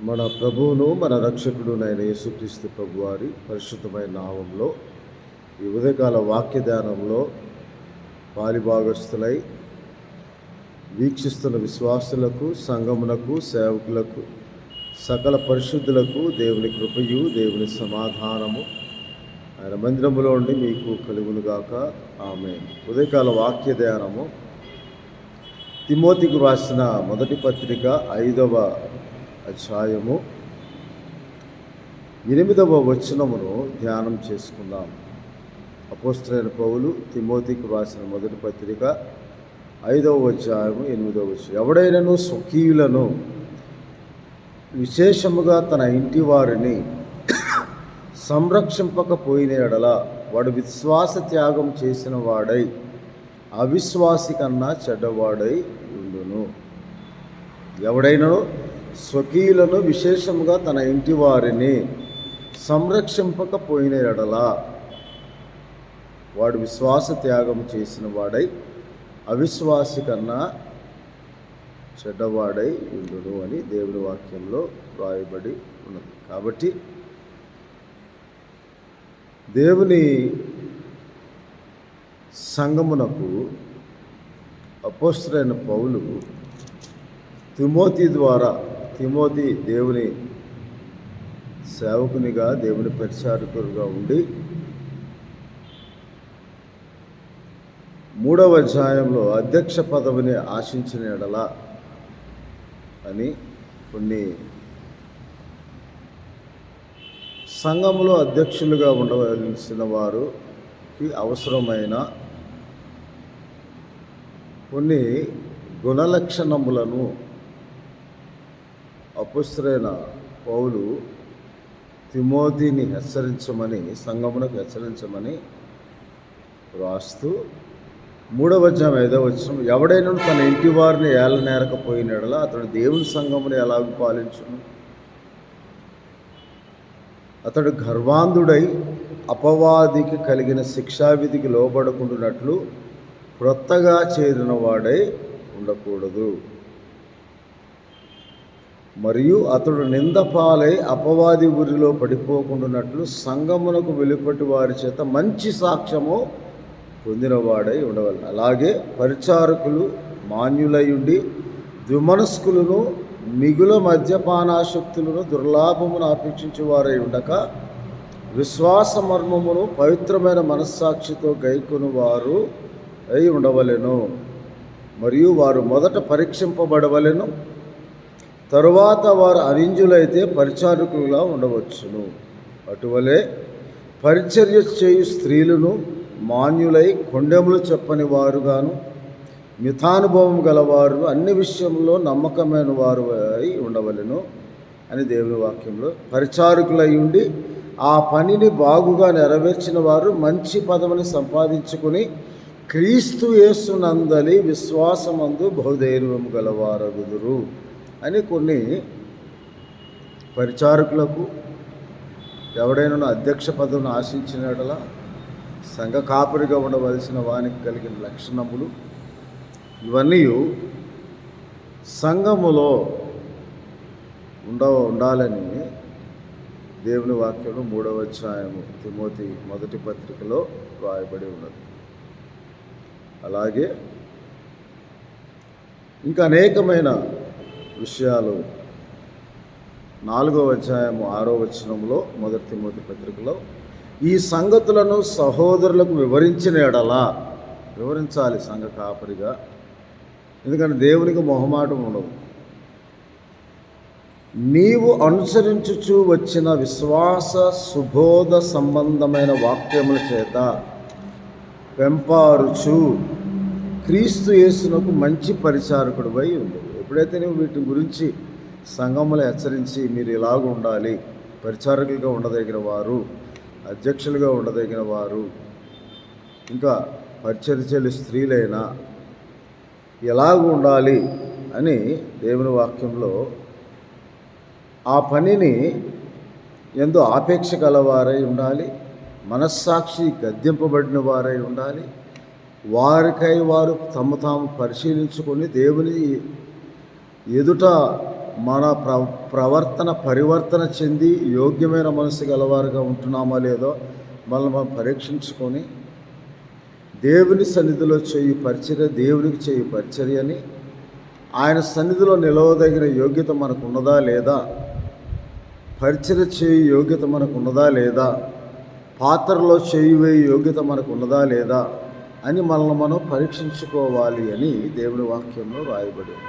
మన ప్రభువును మన రక్షకుడునైన యేసుక్రీస్తు ప్రభువారి పరిశుద్ధమైన నామంలో ఈ ఉదయకాల వాక్య ధ్యానంలో పాలిభాగస్తులై వీక్షిస్తున్న విశ్వాసులకు, సంఘమునకు, సేవకులకు, సకల పరిశుద్ధులకు దేవుని కృపయు, దేవుని సమాధానము ఆయన మందిరములో ఉండి మీకు కలుగునుగాక. ఆమేన్. ఉదయకాల వాక్య ధ్యానము తిమోతికి రాసిన మొదటి పత్రిక 5వ అధ్యాయము 8వ వచనమును ధ్యానం చేసుకుందాం. అపోస్తలుడైన పౌలు తిమోతికి రాసిన మొదటి పత్రిక 5వ అధ్యాయము 8వ వచనం. ఎవడైనను స్వకీయులను విశేషముగా తన ఇంటి వారిని సంరక్షింపకపోయిన ఎడల వాడు విశ్వాస త్యాగం చేసిన వాడై అవిశ్వాసి కన్నా చెడ్డవాడై ఉండును. ఎవడైనను స్వకీయులను విశేషముగా తన ఇంటి వారిని సంరక్షింపకపోయిన ఎడల వాడు విశ్వాస త్యాగం చేసిన వాడై అవిశ్వాసి కన్నా చెడ్డవాడై ఉండును అని దేవుని వాక్యంలో రాయబడి ఉన్నది. కాబట్టి దేవుని సంఘమునకు అపోస్తలుడైన పౌలు తిమోతి దేవుని సేవకునిగా, దేవుని పరిచారకునిగా ఉండి 3వ అధ్యాయంలో అధ్యక్ష పదవిని ఆశించిన ఎడల అని కొన్ని సంఘములో అధ్యక్షులుగా ఉండవలసిన వారికి అవసరమైన కొన్ని గుణలక్షణములను అపోస్తలుడైన పౌలు తిమోతిని సంఘమునకు హెచ్చరించమని రాస్తూ 3వ అధ్యాయం 5వ వచనం, ఎవడైనా తన ఇంటి వారిని ఏలనేరకపోయిన ఎడల అతడు దేవుని సంఘమును ఎలాగ పాలించును? అతడు గర్వాంధుడై అపవాదికి కలిగిన శిక్షావిధికి లోబడకుండానట్లు క్రొత్తగా చేరిన వాడై ఉండకూడదు. మరియు అతడు నిందపాలై అపవాది ఊరిలో పడిపోకుండానట్లు సంఘమునకు వెలుపటి వారి చేత మంచి సాక్ష్యము పొందినవాడై ఉండవలెను. అలాగే పరిచారకులు మాన్యులయుండి ద్విమనస్కులను, మిగుల మద్యపానాసక్తులను, దుర్లాభమును అపేక్షించే వారై ఉండక విశ్వాస మర్మమును పవిత్రమైన మనస్సాక్షితో గైకొను వారు అయి ఉండవలెను. మరియు వారు మొదట పరీక్షింపబడవలెను, తరువాత వారు అనింజులైతే పరిచారకులుగా ఉండవచ్చును. అటువలే పరిచర్య చేయు స్త్రీలను మాన్యులై కొండెములు చెప్పని వారుగాను, మితానుభవం గలవారు, అన్ని విషయంలో నమ్మకమైన వారు అయి ఉండవలెను అని దేవుని వాక్యంలో. పరిచారకులై ఉండి ఆ పనిని బాగుగా నెరవేర్చిన వారు మంచి పదవిని సంపాదించుకుని క్రీస్తు యేసునందలి విశ్వాసమందు బహుధైర్యము గలవారగుదురు అని కొన్ని పరిచారకులకు, ఎవడైనా అధ్యక్ష పదవిని ఆశించినట్లా సంఘ కాపరిగా ఉండవలసిన వానికి కలిగిన లక్షణములు ఇవన్నీ సంఘములో ఉండాలని దేవుని వాక్యంలో 3వ అధ్యాయము తిమోతి మొదటి పత్రికలో రాయబడి ఉన్నది. అలాగే ఇంకా అనేకమైన విషయాలు 4వ అధ్యాయము 6వ వచనంలో మొదటి తిమోతి పత్రికలో ఈ సంగతులను సహోదరులకు వివరించిన ఎడల, వివరించాలి సంఘ కాపరిగా, ఎందుకంటే దేవునికి మొహమాటం ఉండదు. నీవు అనుసరించుచు వచ్చిన విశ్వాస సుబోధ సంబంధమైన వాక్యముల చేత పెంపారుచు క్రీస్తు యేసునకు మంచి పరిచారకుడివై ఉంది. ఎప్పుడైతే నువ్వు వీటి గురించి సంఘములు హెచ్చరించి మీరు ఇలాగ ఉండాలి, పరిచారకులుగా ఉండదగిన వారు, అధ్యక్షులుగా ఉండదగిన వారు, ఇంకా పరిచర్యలు స్త్రీలైనా ఎలాగ ఉండాలి అని దేవుని వాక్యంలో ఆ పనిని ఎంతో ఆపేక్ష గలవారై ఉండాలి, మనస్సాక్షి గద్దింపబడిన వారై ఉండాలి, వారికై వారు తాము పరిశీలించుకొని దేవుని ఎదుట మన ప్రవర్తన పరివర్తన చెంది యోగ్యమైన మనసు గలవారుగా ఉంటున్నామా లేదో మనం పరీక్షించుకొని దేవుని సన్నిధిలో చేయు పరిచర్య దేవునికి చేయు పరిచర్యని ఆయన సన్నిధిలో నిలవదగిన యోగ్యత మనకు ఉన్నదా లేదా, పరిచర్య చేయు యోగ్యత మనకు ఉన్నదా లేదా, పాత్రలో చేయి వేయి యోగ్యత మనకు ఉన్నదా లేదా అని మనల్ని మనం పరీక్షించుకోవాలి అని దేవుని వాక్యంలో రాయబడి ఉంది.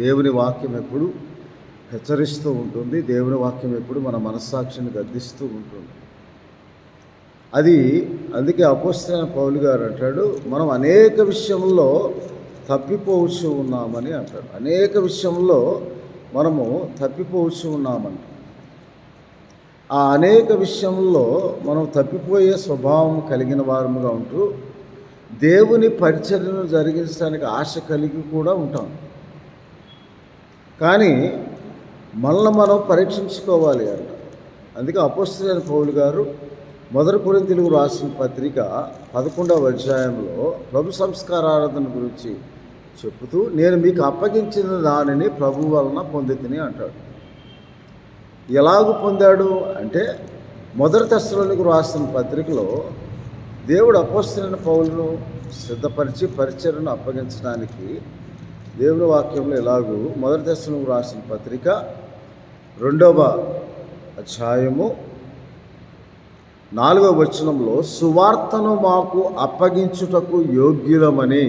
దేవుని వాక్యం ఎప్పుడు హెచ్చరిస్తూ ఉంటుంది. దేవుని వాక్యం ఎప్పుడు మన మనస్సాక్షిని గద్దిస్తూ ఉంటుంది. అది అందుకే అపోస్తలుడైన పౌలు గారు అంటాడు, మనం అనేక విషయంలో తప్పిపోవచ్చు ఉన్నామని అంటాడు. అనేక విషయంలో మనము తప్పిపోవచ్చు ఉన్నామంట. ఆ అనేక విషయంలో మనం తప్పిపోయే స్వభావం కలిగిన వారముగా ఉంటూ దేవుని పరిచర్యను జరిగించడానికి ఆశ కలిగి కూడా ఉంటాం. కానీ మనల్ని మనం పరీక్షించుకోవాలి అంట. అందుకే అపోస్తలుడైన పౌలు గారు 1 కొరింథీయులకు రాసిన పత్రిక 11వ అధ్యాయంలో ప్రభు సంస్కారారాధన గురించి చెబుతూ, నేను మీకు అప్పగించిన దానిని ప్రభు వలన పొందితిని అంటాడు. ఎలాగూ పొందాడు అంటే 1 తెస్సలోనికీయులకు రాసిన పత్రికలో దేవుడు అపోస్తలుడైన పౌలును సిద్ధపరిచి పరిచర్యను అప్పగించడానికి దేవుని వాక్యంలో ఎలాగూ 1 తెస్సలోనికీయులకు రాసిన పత్రిక 2వ అధ్యాయము 4వ వచనంలో, సువార్తను మాకు అప్పగించుటకు యోగ్యులమని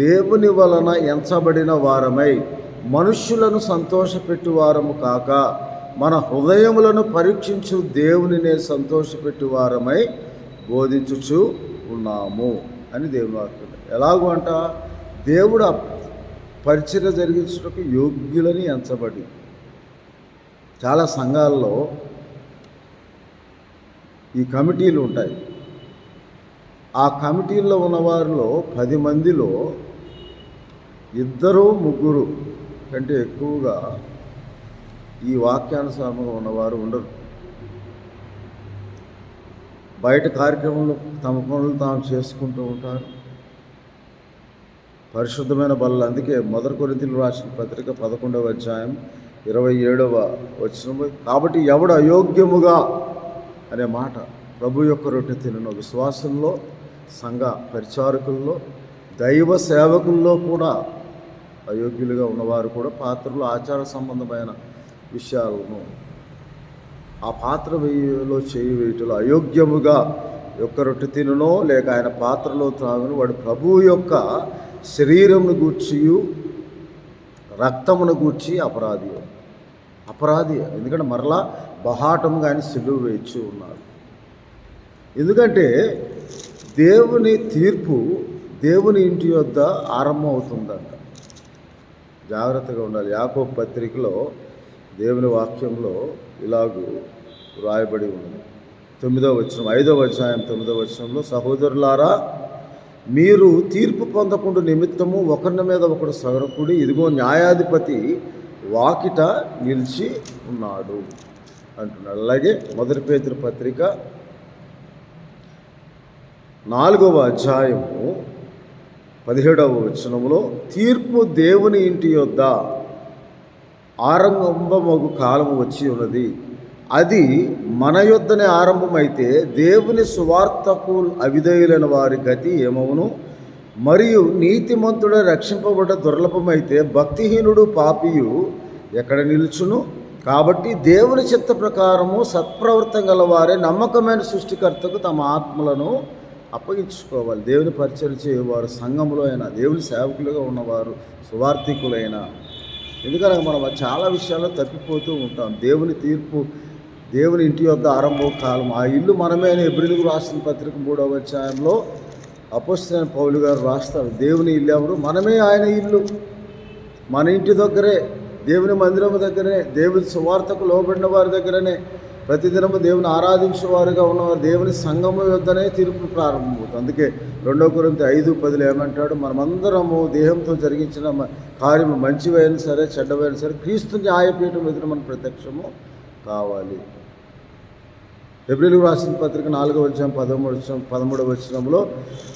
దేవుని వలన ఎంచబడిన వారమై మనుష్యులను సంతోషపెట్టు వారము కాక మన హృదయములను పరీక్షించు దేవునినే సంతోషపెట్టు వారమై బోధించుచు ఉన్నాము అని దేవుని వాక్యం. ఎలాగూ అంట, దేవుడు పరిచర్య జరిగించుటకు యోగ్యులని ఎంచబడి. చాలా సంఘాల్లో ఈ కమిటీలు ఉంటాయి. ఆ కమిటీల్లో ఉన్నవారిలో 10 మందిలో 2-3 కంటే ఎక్కువగా ఈ వాక్యానుసారంగా ఉన్నవారు ఉండరు. బయట కార్యక్రమంలో తమ పనులు తాము చేసుకుంటూ ఉంటారు. పరిశుద్ధమైన బల్ల. అందుకే 1 కొరింథీయులకు రాసిన పత్రిక 11వ అధ్యాయం 27వ వచనం, కాబట్టి ఎవడు అయోగ్యముగా అనే మాట ప్రభు యొక్క రొట్టె తినను విశ్వాసంలో, సంఘ పరిచారకుల్లో, దైవ సేవకుల్లో కూడా అయోగ్యులుగా ఉన్నవారు కూడా పాత్రలో ఆచార సంబంధమైన విషయాలను ఆ పాత్ర వేయలో చేయి వేయటంలో అయోగ్యముగా యొక్క రొట్టె తిననో లేక ఆయన పాత్రలో త్రాగును వాడు ప్రభువు యొక్క శరీరమును గూర్చి రక్తమును గూర్చి అపరాధి. ఎందుకంటే మరలా బహాటముగా ఆయన సిలువ వేయించి ఉన్నాడు. ఎందుకంటే దేవుని తీర్పు దేవుని ఇంటి వద్ద ఆరంభం అవుతుందంట. జాగ్రత్తగా ఉండాలి. యాకోబు పత్రికలో దేవుని వాక్యంలో ఇలాగూ రాయబడి ఉంది. 9వ వచనం 5వ అధ్యాయం 9వ వచనంలో, సహోదరులారా మీరు తీర్పు పొందకుండా నిమిత్తము ఒకరి మీద ఒకడు సగరకుడి, ఇదిగో న్యాయాధిపతి వాకిట నిలిచి ఉన్నాడు అంటున్నాడు. అలాగే 1 పేతురు పత్రిక 4వ అధ్యాయము 17వ వచనంలో, తీర్పు దేవుని ఇంటి యొద్ద ఆరంభమగు కాలము వచ్చి ఉన్నది, అది మన యొద్దనే ఆరంభమైతే దేవుని సువార్తకు అవిధేయులైన వారి గతి ఏమవును? మరియు నీతిమంతుడు రక్షింపబడ్డ దుర్లభమైతే భక్తిహీనుడు పాపియు ఎక్కడ నిలుచును? కాబట్టి దేవుని చిత్త ప్రకారము సత్ప్రవర్తన గల వారే నమ్మకమైన సృష్టికర్తకు తమ ఆత్మలను అప్పగించుకోవాలి. దేవుని పరిచర్య చేయవారు సంఘంలో అయినా, దేవుని సేవకులుగా ఉన్నవారు, సువార్థికులైనా. ఎందుకంటే మనం చాలా విషయాల్లో తప్పిపోతూ ఉంటాం. దేవుని తీర్పు దేవుని ఇంటి యొద్ద ఆరంభం కాలం. ఆ ఇల్లు మనమే అని హెబ్రీయులకు రాసిన పత్రిక 3వ అధ్యాయంలో అపోస్తలుడైన పౌలు గారు రాస్తారు. దేవుని ఇల్లు ఎవరు? మనమే ఆయన ఇల్లు. మన ఇంటి దగ్గరే, దేవుని మందిరము దగ్గరే, దేవుని సువార్తకు లోబడిన వారి దగ్గరనే, ప్రతిదినము దేవుని ఆరాధించేవారుగా ఉన్నవారు దేవుని సంఘము యొద్దనే తీర్పు ప్రారంభమవుతుంది. అందుకే 2 కొరింథీ 5:10 ఏమంటాడు? మనమందరము దేహంతో జరిగించిన కార్యము మంచివైనా సరే చెడ్డవైనా సరే క్రీస్తు న్యాయపీఠం ఎదుట మన ప్రత్యక్షము కావాలి. హెబ్రీయులకు రాసిన పత్రిక 4వ అధ్యాయం 13వ వచనంలో,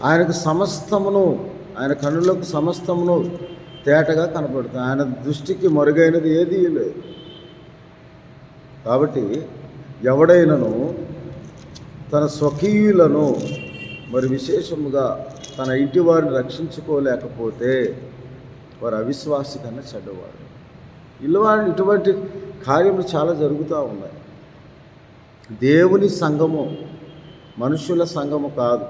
ఆయనకు సమస్తమును, ఆయన కన్నులకు సమస్తమును తేటగా కనపడుతుంది. ఆయన దృష్టికి మరుగైనది ఏదీ లేదు. కాబట్టి ఎవడైనను తన స్వకీయులను మరి విశేషముగా తన ఇంటి వారిని రక్షించుకోలేకపోతే వారు అవిశ్వాసి కన్నా చెడ్డవాడు. ఇటువంటి కార్యములు చాలా జరుగుతూ ఉన్నాయి. దేవుని సంఘము మనుషుల సంఘము కాదు,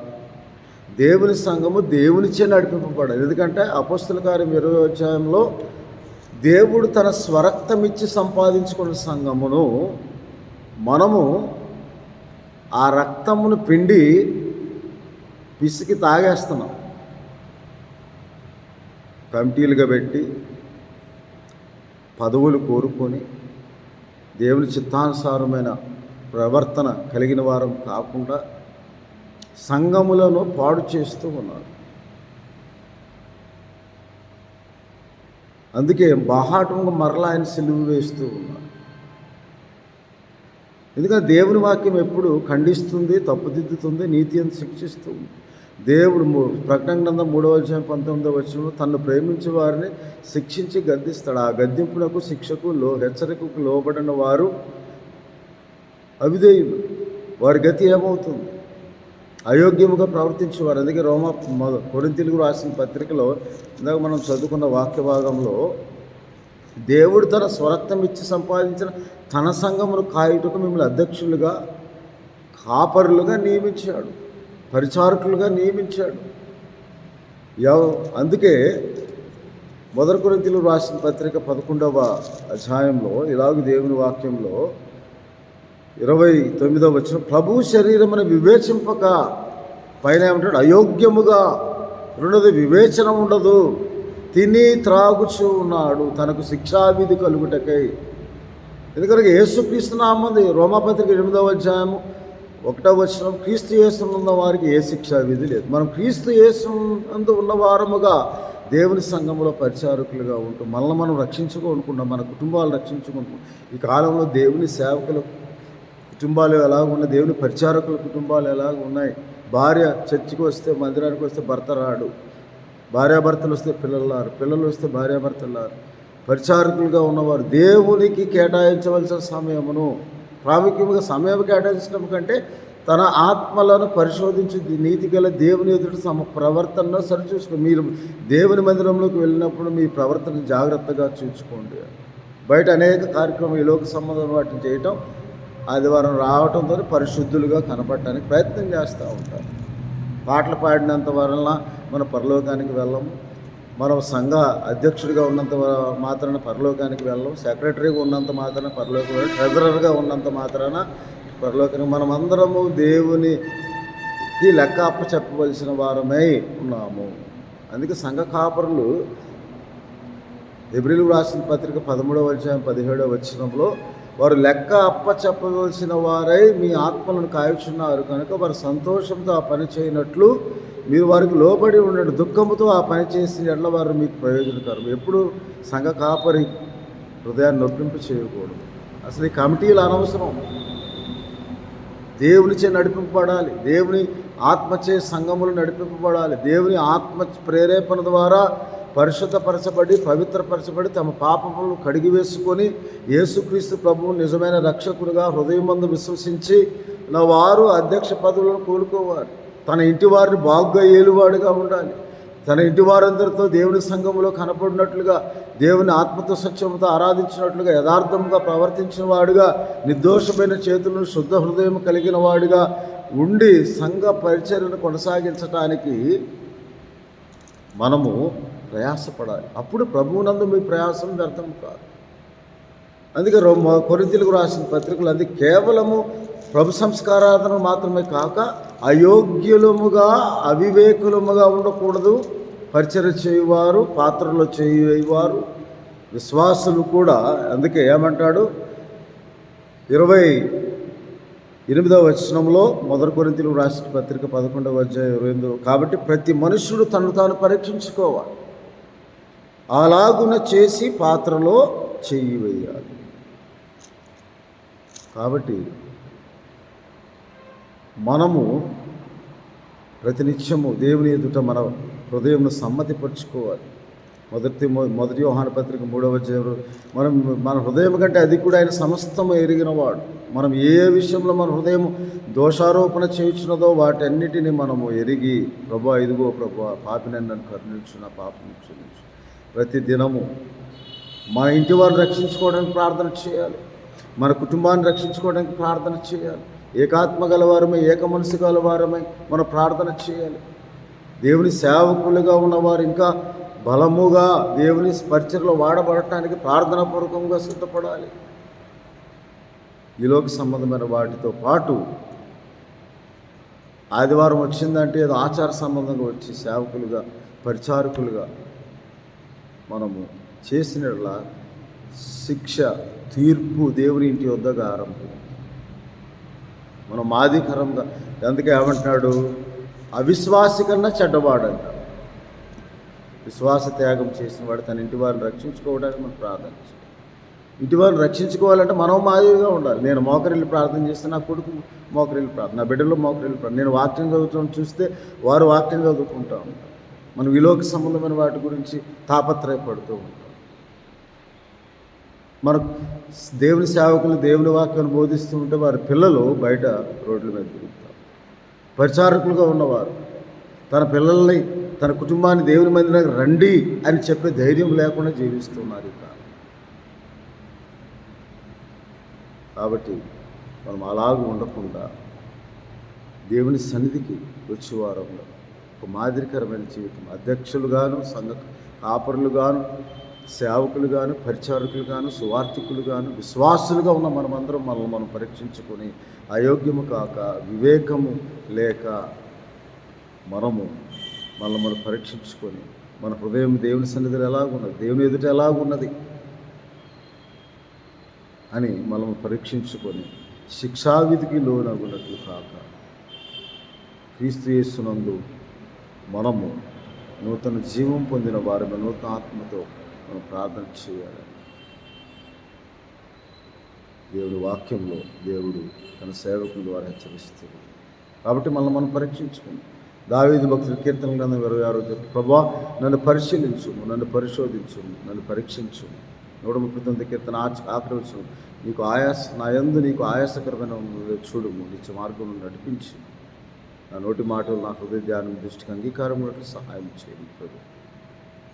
దేవుని సంఘము దేవునిచే నడిపింపబడాలి. ఎందుకంటే అపోస్తల కార్యం 20వ అధ్యాయంలో దేవుడు తన స్వరక్తమిచ్చి సంపాదించుకున్న సంఘమును మనము ఆ రక్తమును పిండి పిసికి తాగేస్తున్నాం. కమిటీలుగా పెట్టి పదవులు కోరుకొని దేవుని చిత్తానుసారమైన ప్రవర్తన కలిగిన వారం కాకుండా సంఘములను పాడు చేస్తూ ఉన్నారు. అందుకే బాహాటంగా మరలా ఆయన సిలువ వేస్తూ ఉన్నారు. ఎందుకంటే దేవుని వాక్యం ఎప్పుడు ఖండిస్తుంది, తప్పుదిద్దుతుంది, నీతి అని శిక్షిస్తుంది. దేవుడు ప్రకటన గ్రంథం 3వ అధ్యాయం 19వ వచనంలో తన్ను ప్రేమించే వారిని శిక్షించి గద్దిస్తాడు. ఆ గద్దింపునకు శిక్షకు హెచ్చరికకు లోబడిన వారు అవిధేయులు. వారి గతి ఏమవుతుంది? అయోగ్యముగా ప్రవర్తించేవారు. అందుకే కొరింథీయులకు రాసిన పత్రికలో ఇందాక మనం చదువుకున్న వాక్య భాగంలో దేవుడు తన స్వరక్తం ఇచ్చి సంపాదించిన తన సంఘమును కాయుటకు మిమ్మల్ని అధ్యక్షులుగా, కాపరులుగా నియమించాడు, పరిచారకులుగా నియమించాడు. అందుకే కొరింథీయులకు రాసిన పత్రిక 11వ అధ్యాయంలో ఇలాగ దేవుని వాక్యంలో 29వ వచనం, ప్రభు శరీరమును వివేచింపక, పైన ఏమంటాడు, అయోగ్యముగా రెండోది వివేచన ఉండదు, తిని త్రాగుచూ ఉన్నాడు తనకు శిక్షావిధి కలుగుటకై. ఎందుకంటే యేసుక్రీస్తు నామంది రోమాపత్రిక 8వ అధ్యాయము 1వ వచనం, క్రీస్తు యేసునందు వారికి ఏ శిక్షావిధి లేదు. మనం క్రీస్తు యేసునందు ఉన్నవారముగా దేవుని సంఘంలో పరిచారకులుగా ఉంటూ మనల్ని మనం రక్షించుకోనుకుంటాం, మన కుటుంబాలు రక్షించుకుంటాం. ఈ కాలంలో దేవుని సేవకుల కుటుంబాలు ఎలాగ ఉన్నాయి, దేవుని పరిచారకుల కుటుంబాలు ఎలాగ ఉన్నాయి. భార్య చర్చికి వస్తే, మందిరానికి వస్తే భర్త రాడు, భార్యాభర్తలు వస్తే పిల్లలు రారు, పిల్లలు వస్తే భార్యాభర్తలు రారు. పరిచారకులుగా ఉన్నవారు దేవునికి కేటాయించవలసిన సమయమును, ప్రాముఖ్యంగా సమయం కేటాయించడం కంటే తన ఆత్మలను పరిశోధించి నీతి గల దేవుని ఎదుట ప్రవర్తనను సరిచూసుకోండి. మీరు దేవుని మందిరంలోకి వెళ్ళినప్పుడు మీ ప్రవర్తన జాగ్రత్తగా చూసుకోండి. బయట అనేక కార్యక్రమాలు, ఈ లోక సంబంధం వాటిని చేయటం, ఆదివారం రావడంతో పరిశుద్ధులుగా కనపడటానికి ప్రయత్నం చేస్తూ ఉంటారు. పాటలు పాడినంత వలన మన పరలోకానికి వెళ్ళము, మనం సంఘ అధ్యక్షుడిగా ఉన్నంత మాత్రాన పరలోకానికి వెళ్ళం, సెక్రటరీగా ఉన్నంత మాత్రాన పరలోకం వెళ్ళం, ట్రెజరర్గా ఉన్నంత మాత్రాన పరలోకానికి. మనమందరము దేవునికి లెక్క అప్ప చెప్పవలసిన వారమై ఉన్నాము. అందుకే సంఘ కాపరులు హెబ్రీయులకు రాసిన పత్రిక 13వ అధ్యాయం 17వ వచనంలో వారు లెక్క అప్ప చెప్పవలసిన వారై మీ ఆత్మలను కాయుచున్నారు కనుక వారు సంతోషంతో ఆ పని చేయనట్లు మీరు వారికి లోబడి ఉండండి. దుఃఖముతో ఆ పని చేసిన ఎడ్ల వారు మీకు ప్రయోజనకరం. ఎప్పుడు సంఘ కాపరి హృదయాన్ని నొప్పింపు చేయకూడదు. అసలు ఈ కమిటీలు అనవసరం. దేవునిచే నడిపింపబడాలి, దేవుని ఆత్మచే సంఘములు నడిపింపబడాలి. దేవుని ఆత్మ ప్రేరేపణ ద్వారా పరిశుద్ధపరచబడి, పవిత్రపరచబడి, తమ పాపములను కడిగి వేసుకొని యేసుక్రీస్తు ప్రభువు నిజమైన రక్షకుడిగా హృదయమందు విశ్వసించి వారు అధ్యక్ష పదవులను కోలుకోవాలి. తన ఇంటి వారిని బాగుగా ఏలువాడుగా ఉండాలి. తన ఇంటి వారందరితో దేవుని సంఘములో కనపడినట్లుగా, దేవుని ఆత్మతో సత్యముతో ఆరాధించినట్లుగా, యథార్థంగా ప్రవర్తించిన వాడుగా, నిర్దోషమైన చేతులను శుద్ధ హృదయం కలిగిన వాడుగా ఉండి సంఘ పరిచర్యను కొనసాగించటానికి మనము ప్రయాసపడాలి. అప్పుడు ప్రభువునందు మీ ప్రయాసం వ్యర్థం కాదు. అందుకే కొరింథీయులకు రాసిన పత్రికలు అందుకే కేవలము ప్రభు సంస్కారాధన మాత్రమే కాక అయోగ్యులముగా, అవివేకులముగా ఉండకూడదు. పరిచర్య చేయువారు, పాత్రలో చేయువారు, విశ్వాసులు కూడా. అందుకే ఏమంటాడు 28వ వచనంలో కొరింథీయులకు రాసిన పత్రిక 11వ అధ్యాయం 22, కాబట్టి ప్రతి మనుష్యుడు తను తాను పరీక్షించుకోవాలి, అలాగున చేసి పాత్రలో చెయ్యి వేయాలి. కాబట్టి మనము ప్రతినిత్యము దేవుని ఎదుట మన హృదయంను సమ్మతిపరుచుకోవాలి. మొదటి యోహాను పత్రిక 3వ అధ్యాయం, మన హృదయం కంటే అది కూడా ఆయన సమస్తము ఎరిగినవాడు. మనం ఏ విషయంలో మన హృదయం దోషారోపణ చేయుచున్నదో వాటన్నిటిని మనము ఎరిగి, ప్రభా ఇదిగో ప్రభా పాపిని నన్ను కరుణించు, నా పాపను క్షమించు. ప్రతి దినము మన ఇంటి వారిని రక్షించుకోవడానికి ప్రార్థన చేయాలి, మన కుటుంబాన్ని రక్షించుకోవడానికి ప్రార్థన చేయాలి. ఏకాత్మ గలవారమై, ఏక మనసు గలవారమై మనం ప్రార్థన చేయాలి. దేవుని సేవకులుగా ఉన్నవారు ఇంకా బలముగా దేవుని పరిచర్లో వాడబడటానికి ప్రార్థనాపూర్వకంగా సిద్ధపడాలి. ఈ లోక సంబంధమైన వాటితో పాటు ఆదివారం వచ్చిందంటే ఏదో ఆచార సంబంధంగా వచ్చి సేవకులుగా, పరిచారకులుగా మనము చేసినట్లా శిక్ష, తీర్పు దేవుని ఇంటి వద్దగా ఆరంభం. మనం మాదికరంగా, అందుకే ఏమంటున్నాడు, అవిశ్వాసి కన్నా చెడ్డవాడంట. విశ్వాస త్యాగం చేసిన వాడు తన ఇంటి వారిని రక్షించుకోవడానికి మనం ప్రార్థన చేయాలి. ఇంటి వారిని రక్షించుకోవాలంటే మనం మాదిరిగా ఉండాలి. నేను మోకరిల్లి ప్రార్థన చేస్తే నా కొడుకు మోకరిల్లి ప్రార్థన, నా బిడ్డలు మోకరిల్లి ప్రార్థన, నేను వాక్యం చదువుతాం చూస్తే వారు వాక్యం చదువుకుంటూ ఉంటారు. మనం విలోక సంబంధమైన వాటి గురించి తాపత్రయపడుతూ ఉంటాం. మనకు దేవుని సేవకులు దేవుని వాక్యాన్ని బోధిస్తూ ఉంటే వారి పిల్లలు బయట రోడ్ల మీద తిరుగుతారు. పరిచారకులుగా ఉన్నవారు తన పిల్లల్ని, తన కుటుంబాన్ని దేవుని మందిరానికి రండి అని చెప్పే ధైర్యం లేకుండా జీవిస్తున్నారు ఇక్కడ. కాబట్టి మనం అలాగూ ఉండకుండా దేవుని సన్నిధికి వచ్చేవారంలో ఒక మాదిరికరమైన జీవితం, అధ్యక్షులుగాను, సంఘ కాపరులుగాను, సేవకులుగాను, పరిచారకులుగాను, సువార్థికులుగాను, విశ్వాసులుగా ఉన్న మనమందరం మనల్ని మనం పరీక్షించుకొని, అయోగ్యము కాక, వివేకము లేక మనల్ని మనం పరీక్షించుకొని, మన హృదయం దేవుని సన్నిధిలో ఎలాగున్నది, దేవుని ఎదుట ఎలాగున్నది అని మనం పరీక్షించుకొని శిక్షావిధికి లోనగునట్లు కాక, క్రీస్తు యేసునందు మనము నూతన జీవం పొందిన వారిని నూతన ఆత్మతో మనం ప్రార్థన చేయాలి. దేవుడి వాక్యంలో దేవుడు తన సేవకుల ద్వారా హెచ్చరిస్తుంది. కాబట్టి మనం పరీక్షించుకుందాం. దావీదు భక్తుల కీర్తన గ్రంథం 26 ప్రభువా నన్ను పరిశీలించుము, నన్ను పరిశోధించుము, నన్ను పరీక్షించుము. 139 కీర్తన ఆఖరి వచనం, నా యందు నీకు ఆయాసకరమైన చూడుము, నిత్య మార్గం నడిపించి నా నోటి మాటలు, నా హృదయ ధ్యానం దృష్టికి అంగీకారం ఉన్నట్లు సహాయం చేయండి ప్రభు.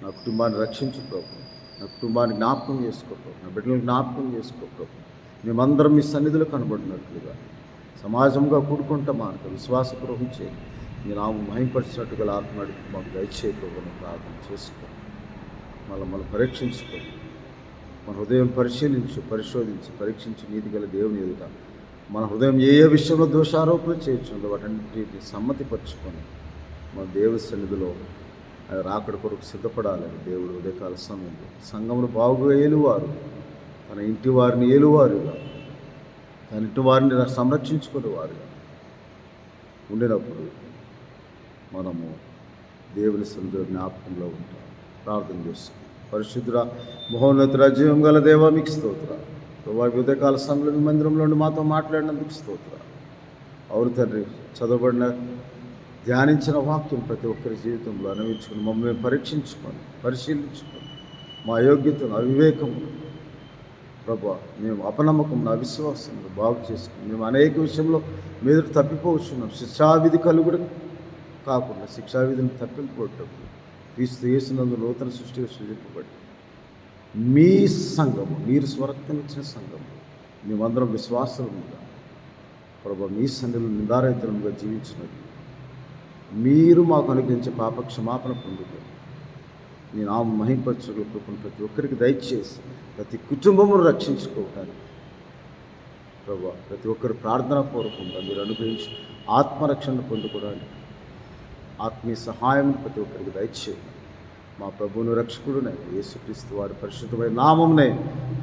నా కుటుంబాన్ని రక్షించు ప్రభు, నా కుటుంబాన్ని జ్ఞాపకం చేసుకో ప్రభు, నా బిడ్డలను జ్ఞాపకం చేసుకో ప్రభు. మేమందరం మీ సన్నిధిలో కనబడినట్లుగా సమాజంగా కూడుకుంటాం అనక విశ్వాసపూర్వకం చేయండి. మీ నామం మహింపరిచినట్టుగా ఆత్మడి మాకు దయచేయకపోవడం ప్రార్థన చేసుకో. మనం పరీక్షించుకో, మన హృదయం పరిశోధించి పరీక్షించి నీతి గల దేవుని ఎదుట మన హృదయం ఏ విషయంలో దోషారోపణ చేయొచ్చుందో వాటన్నిటిని సమ్మతిపరుచుకొని మన దేవుని సన్నిధిలో ఆయన రాకడ కొరకు సిద్ధపడాలని దేవుడు ఉదయకాల సమయంలో సంఘమును బాగుగా ఏలువారు, తన ఇంటి వారిని ఏలువారుగా, తన ఇంటి వారిని సంరక్షించుకునేవారుగా ఉండినప్పుడు మనము దేవుని సన్నిధిలో జ్ఞాపకంలో ఉంటాం. ప్రార్థన చేసుకుంటాం. పరిశుద్ధుడ మహోన్నతుడ జీవం గల దేవా మీకు స్తోత్ర. వారి ఉదయకాల సమయంలో మీ మందిరంలో మాతో మాట్లాడినందుకు స్తోత్ర. అవును తండ్రి, చదవబడిన ధ్యానించిన వాక్యం ప్రతి ఒక్కరి జీవితంలో అనుభవించుకుని మమ్మల్ని పరీక్షించుకొని పరిశీలించుకొని మా అయోగ్యతను, అవివేకము ప్రభా, మేము అపనమ్మకం, అవిశ్వాసం బాగు చేసుకుని మేము అనేక విషయంలో మీద తప్పిపోవచ్చున్నాం. శిక్షావిధి కలుగుడు కాకుండా శిక్షావిధిని తప్పించుకోవటం క్రీస్తు యేసునందు నూతన సృష్టిగా సృజింపబడి మీ సంఘము, మీరు స్వరక్తం ఇచ్చిన సంఘము, మేమందరం విశ్వాసముగా ప్రభా మీ సన్నిధిలో నిందారహితులుగా జీవించినట్టు మీరు మాకు అనుగ్రహించే పాప క్షమాపణ పొందుకొని మీ నామ మహింపరచుల కృపను ప్రతి ఒక్కరికి దయచేసి ప్రతి కుటుంబమును రక్షించుకోవటానికి ప్రభా ప్రతి ఒక్కరు ప్రార్థనాపూర్వకంగా మీరు అనుగ్రహించి ఆత్మరక్షణ పొందుకోవడానికి ఆత్మీయ సహాయం ప్రతి ఒక్కరికి దయచేయండి. మా ప్రభువును రక్షకుడునే యేసుక్రీస్తు వారి పరిశుద్ధమైన నామమునే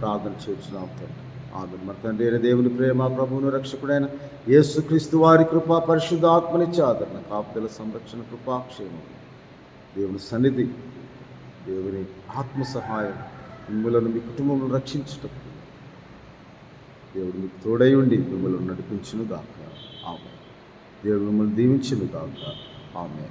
ప్రార్థన చేస్తున్నాం తండ్రి. ఆమె మరి తండ్రి అయిన దేవుని ప్రేమ, ప్రభువును రక్షకుడైన యేసుక్రీస్తు వారి కృపా, పరిశుద్ధ ఆత్మనిచ్చే ఆదరణ, కాపుదల, సంరక్షణ, కృపాక్షేమం, దేవుని సన్నిధి, దేవుని ఆత్మ సహాయం మిమ్మల్ని మీ కుటుంబంలో రక్షించటం దేవుడు మీకు తోడై ఉండి మిమ్మల్ని నడిపించును గాక. ఆమె దేవుడు మిమ్మల్ని దీవించును గాక. ఆమె